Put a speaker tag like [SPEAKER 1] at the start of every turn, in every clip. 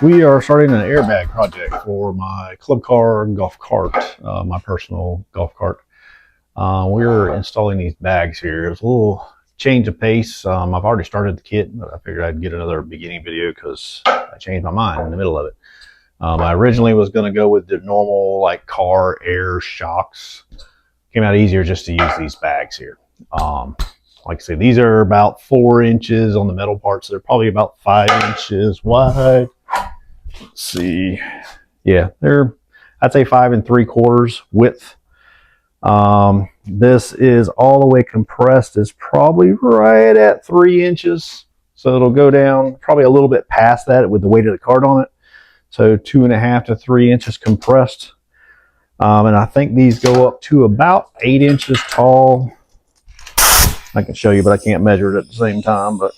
[SPEAKER 1] We are starting an airbag project for my ClubCar golf cart, my personal golf cart. We're installing these bags here. It's a little change of pace. I've already started the kit, but I figured I'd get another beginning video because I changed my mind in the middle of it. I originally was going to go with the normal like car air shocks. Came out easier just to use these bags here. Like I said, these are about 4 inches on the metal parts. They're probably about 5 inches wide. Let's see. Yeah, they're, I'd say 5 3/4 width. This is all the way compressed. Is probably right at 3 inches. So it'll go down probably a little bit past that with the weight of the cart on it. So 2.5 to 3 inches compressed. And I think these go up to about 8 inches tall. I can show you, but I can't measure it at the same time. But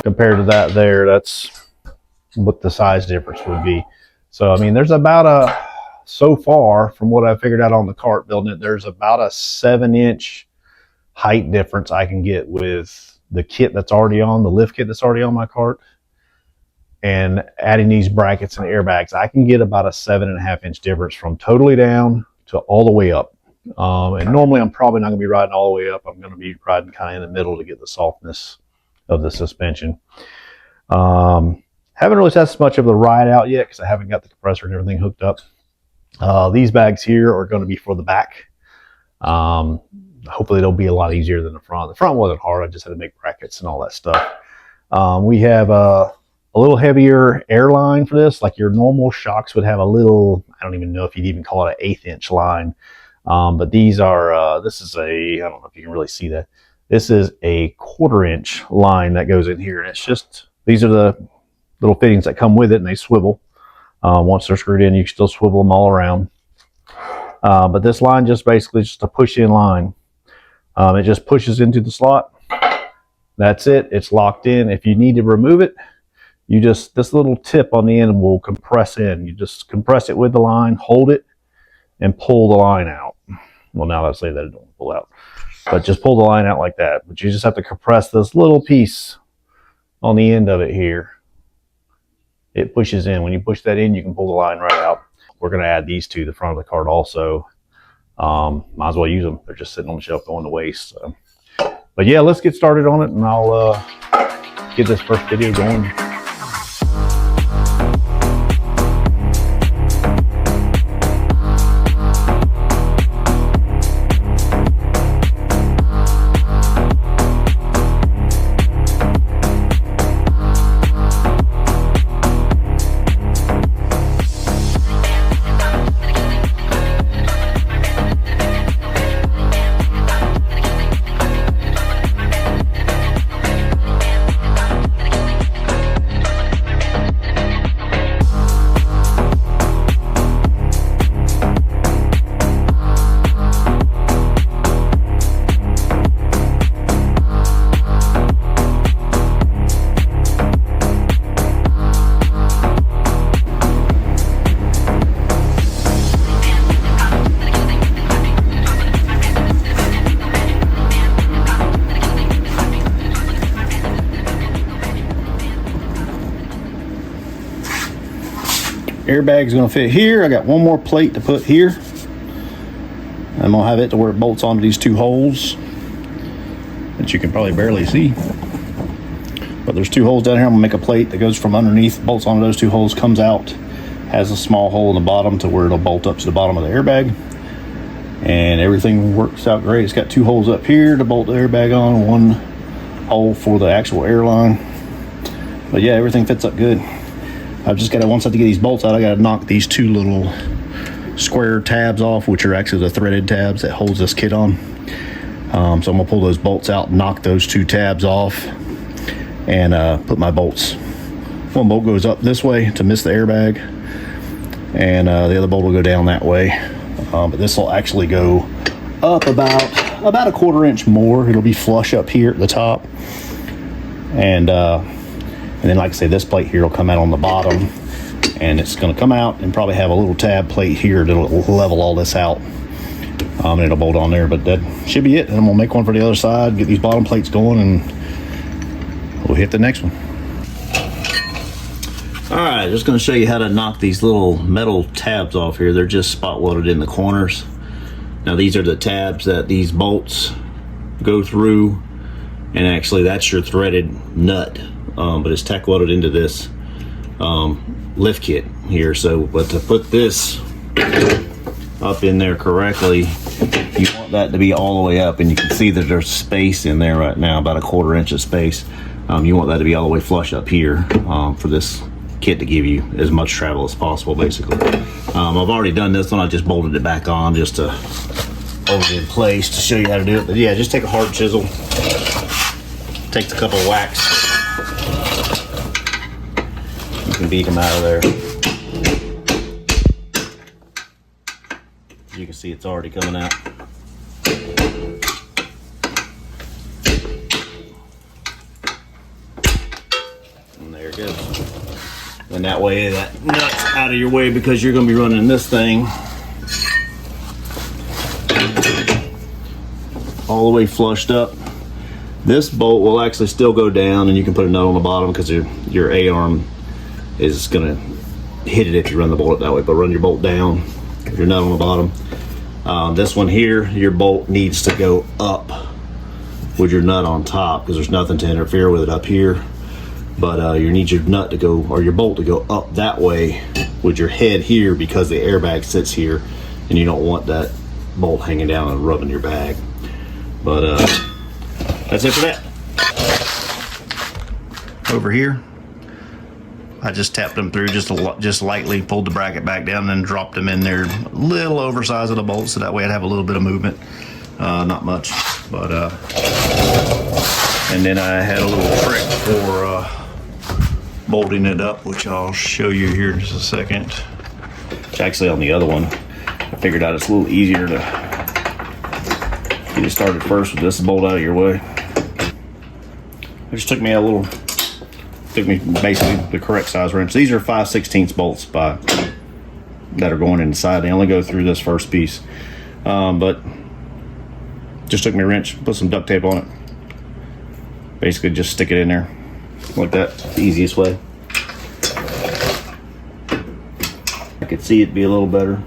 [SPEAKER 1] compared to that there, that's what the size difference would be. So I mean, there's about so far from what I figured out on the cart building it, there's about a 7-inch height difference I can get with the kit that's already on, the lift kit that's already on my cart, and adding these brackets and airbags. I can get about a 7.5-inch difference from totally down to all the way up. And normally I'm probably not going to be riding all the way up. I'm going to be riding kind of in the middle to get the softness of the suspension. Haven't really tested much of the ride out yet because I haven't got the compressor and everything hooked up. These bags here are going to be for the back. Hopefully they'll be a lot easier than the front. The front wasn't hard. I just had to make brackets and all that stuff. We have a little heavier airline for this. Like your normal shocks would have a little, I don't even know if you'd even call it an 1/8 inch line. But these are, this is a, I don't know if you can really see that. This is a 1/4 inch line that goes in here. And it's just, these are the little fittings that come with it and they swivel. Once they're screwed in, you can still swivel them all around. But this line just basically just a push in line. It just pushes into the slot. That's it. It's locked in. If you need to remove it, you just, this little tip on the end will compress in. You just compress it with the line, hold it, and pull the line out. Well, now I say that it don't pull out, but just pull the line out like that. But you just have to compress this little piece on the end of it here. It pushes in. When you push that in, you can pull the line right out. We're going to add these to the front of the cart also. Might as well use them. They're just sitting on the shelf going to waste. So. But yeah, let's get started on it, and I'll get this first video going. Airbag's gonna fit here. I got one more plate to put here. I'm gonna have it to where it bolts onto these 2 holes that you can probably barely see. But there's 2 holes down here. I'm gonna make a plate that goes from underneath, bolts onto those 2 holes, comes out, has a small hole in the bottom to where it'll bolt up to the bottom of the airbag. And everything works out great. It's got 2 holes up here to bolt the airbag on, 1 hole for the actual airline. But yeah, everything fits up good. I've just got to, once I have to get these bolts out, I got to knock these 2 little square tabs off, which are actually the threaded tabs that holds this kit on. So I'm gonna pull those bolts out, knock those 2 tabs off, and put my bolts. One bolt goes up this way to miss the airbag, and the other bolt will go down that way. But this will actually go up about a 1/4 inch more. It'll be flush up here at the top, and then, like I say, this plate here will come out on the bottom, and it's going to come out and probably have a little tab plate here that'll level all this out. And it'll bolt on there, but that should be it. And I'm gonna make one for the other side, get these bottom plates going, and we'll hit the next one. All right, just gonna show you how to knock these little metal tabs off here. They're just spot welded in the corners. Now these are the tabs that these bolts go through, and actually that's your threaded nut, but it's tack welded into this lift kit here. So, but to put this up in there correctly, you want that to be all the way up, and you can see that there's space in there right now, about a 1/4 inch of space. You want that to be all the way flush up here for this kit to give you as much travel as possible, basically. I've already done this one. I just bolted it back on just to hold it in place to show you how to do it. But yeah, just take a hard chisel, take a couple of whacks. You can beat them out of there. You can see it's already coming out. And there it goes. And that way that nut's out of your way, because you're going to be running this thing all the way flushed up. This bolt will actually still go down, and you can put a nut on the bottom because your A-arm is going to hit it if you run the bolt that way. But run your bolt down, your nut on the bottom. This one here, your bolt needs to go up with your nut on top, because there's nothing to interfere with it up here. But you need your nut to go, or your bolt to go up that way with your head here, because the airbag sits here, and you don't want that bolt hanging down and rubbing your bag. But that's it for that. Over here, I just tapped them through just lightly, pulled the bracket back down, and then dropped them in there a little oversized of the bolt, so that way I'd have a little bit of movement. Not much, but and then I had a little trick for bolting it up, which I'll show you here in just a second. It's actually on the other one. I figured out it's a little easier to get it started first with this bolt out of your way. It just took me basically the correct size wrench. These are 5/16 bolts that are going inside. They only go through this first piece, but just took me a wrench, put some duct tape on it. Basically just stick it in there like that. The easiest way. I could see it be a little better.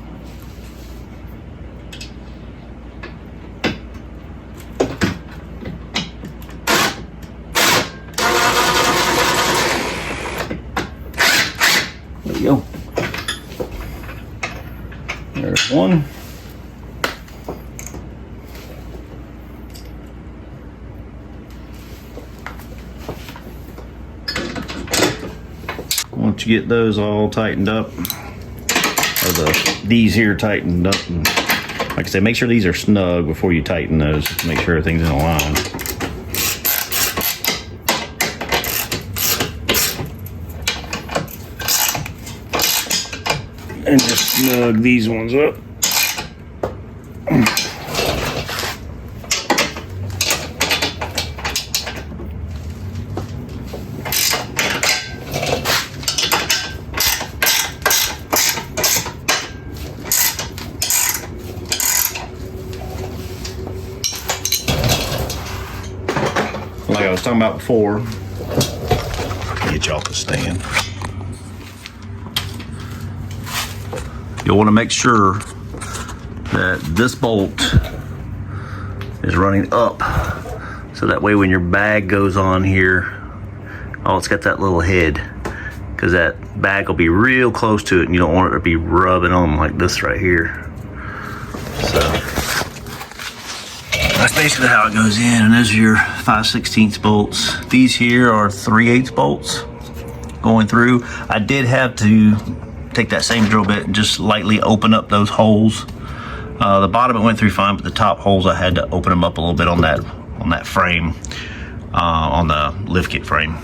[SPEAKER 1] There you go. There's one. Once you get those all tightened up, or these here tightened up, and like I said, make sure these are snug before you tighten those. Make sure everything's in a line. And just snug these ones up. Like I was talking about before, get you off the stand. You'll want to make sure that this bolt is running up, so that way when your bag goes on here, oh, it's got that little head, because that bag will be real close to it, and you don't want it to be rubbing on like this right here. So that's basically how it goes in, and those are your 5/16 bolts. These here are 3/8 bolts going through. I did have to take that same drill bit and just lightly open up those holes. The bottom it went through fine, but the top holes I had to open them up a little bit on that frame, on the lift kit frame.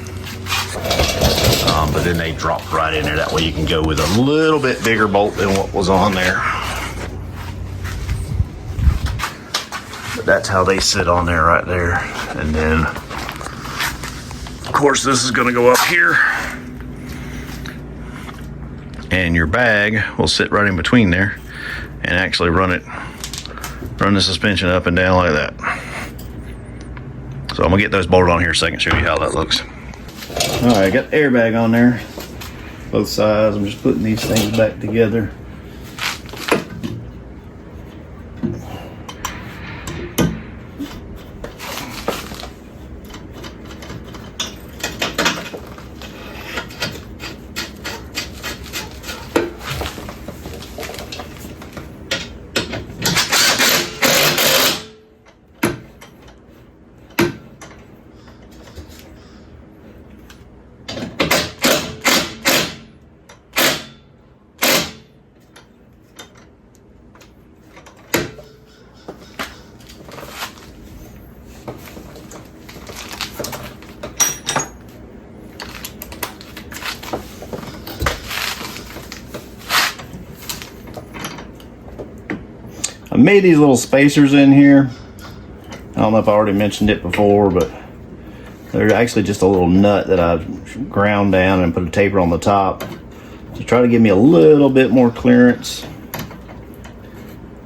[SPEAKER 1] But then they dropped right in there. That way you can go with a little bit bigger bolt than what was on there. But that's how they sit on there right there. And then, of course, this is gonna go up here. And your bag will sit right in between there and actually run it run the suspension up and down like that. So I'm gonna get those bolted on here in a second, show you how that looks. All right, got the airbag on there, both sides. I'm just putting these things back together. I made these little spacers in here. I don't know if I already mentioned it before, but they're actually just a little nut that I ground down and put a taper on the top to try to give me a little bit more clearance.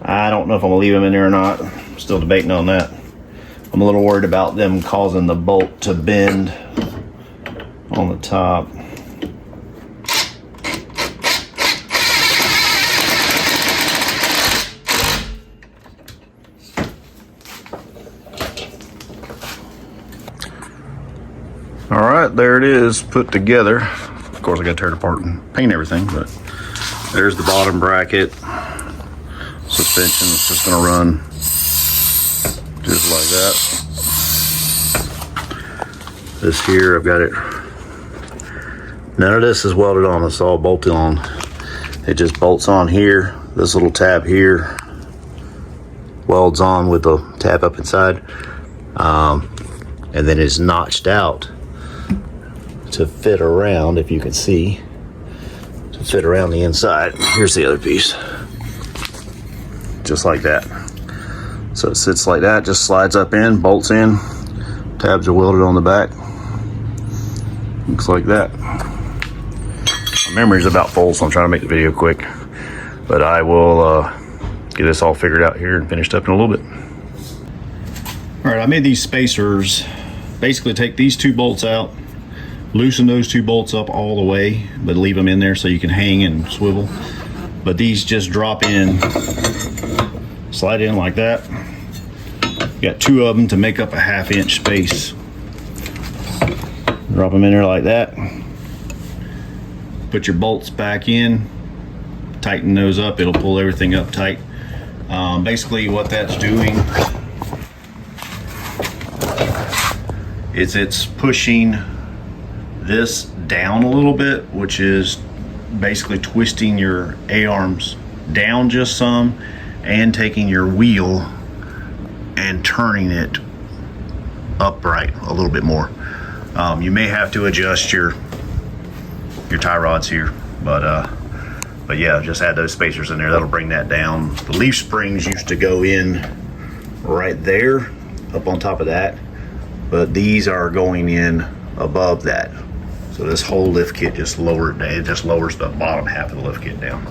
[SPEAKER 1] I don't know if I'm gonna leave them in there or not. I'm still debating on that. I'm a little worried about them causing the bolt to bend on the top. All right, there it is, put together. Of course, I got to tear it apart and paint everything, but there's the bottom bracket. Suspension is just going to run just like that. This here, I've got it. None of this is welded on, it's all bolted on. It just bolts on here. This little tab here welds on with the tab up inside. And then it's notched out to fit around, if you can see, to fit around the inside. Here's the other piece, just like that. So it sits like that, just slides up in, bolts in, tabs are welded on the back. Looks like that. My memory's about full, so I'm trying to make the video quick, but I will get this all figured out here and finished up in a little bit. All right, I made these spacers. Basically take these two bolts out, loosen those two bolts up all the way, but leave them in there so you can hang and swivel. But these just drop in, slide in like that. You got two of them to make up a 1/2 inch space. Drop them in there like that. Put your bolts back in, tighten those up, it'll pull everything up tight. Basically what that's doing is it's pushing this down a little bit, which is basically twisting your A-arms down just some and taking your wheel and turning it upright a little bit more. You may have to adjust your tie rods here, but yeah, just add those spacers in there. That'll bring that down. The leaf springs used to go in right there, up on top of that, but these are going in above that. So this whole lift kit just lowers the bottom half of the lift kit down.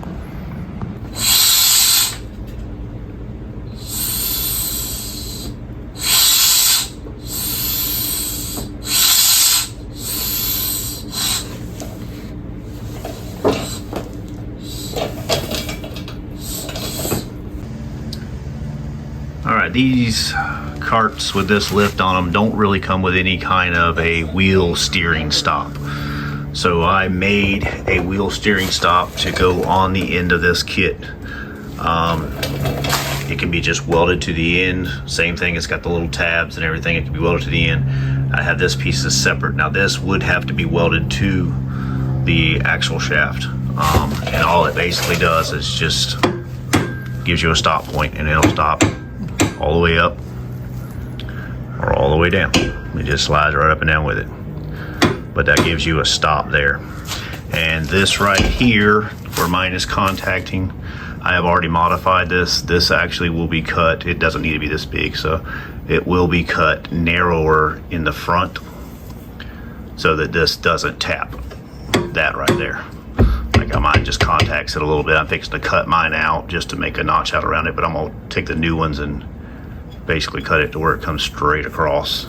[SPEAKER 1] All right, these carts with this lift on them don't really come with any kind of a wheel steering stop. So I made a wheel steering stop to go on the end of this kit. It can be just welded to the end. Same thing, it's got the little tabs and everything. It can be welded to the end. I have this piece is separate. Now this would have to be welded to the axle shaft. And all it basically does is just gives you a stop point, and it'll stop all the way up or all the way down. It just slides right up and down with it. But that gives you a stop there. And this right here, where mine is contacting, I have already modified this. This actually will be cut. It doesn't need to be this big, so it will be cut narrower in the front so that this doesn't tap that right there. Like Now mine just contacts it a little bit. I'm fixing to cut mine out just to make a notch out around it, but I'm gonna take the new ones and basically cut it to where it comes straight across,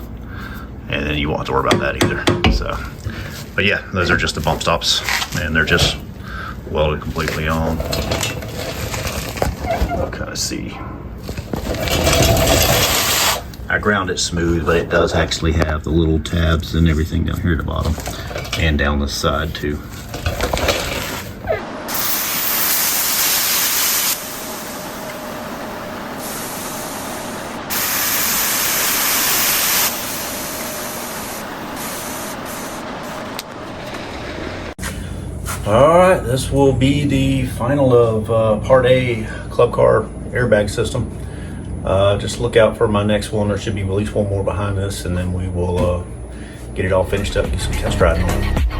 [SPEAKER 1] and then you won't have to worry about that either. So, but yeah, those are just the bump stops, and they're just welded completely on. I'll kind of see. I ground it smooth, but it does actually have the little tabs and everything down here at the bottom and down the side too. All right, this will be the final of part A, ClubCar airbag system. Just look out for my next one. There should be at least one more behind this, and then we will get it all finished up, get some test riding on it.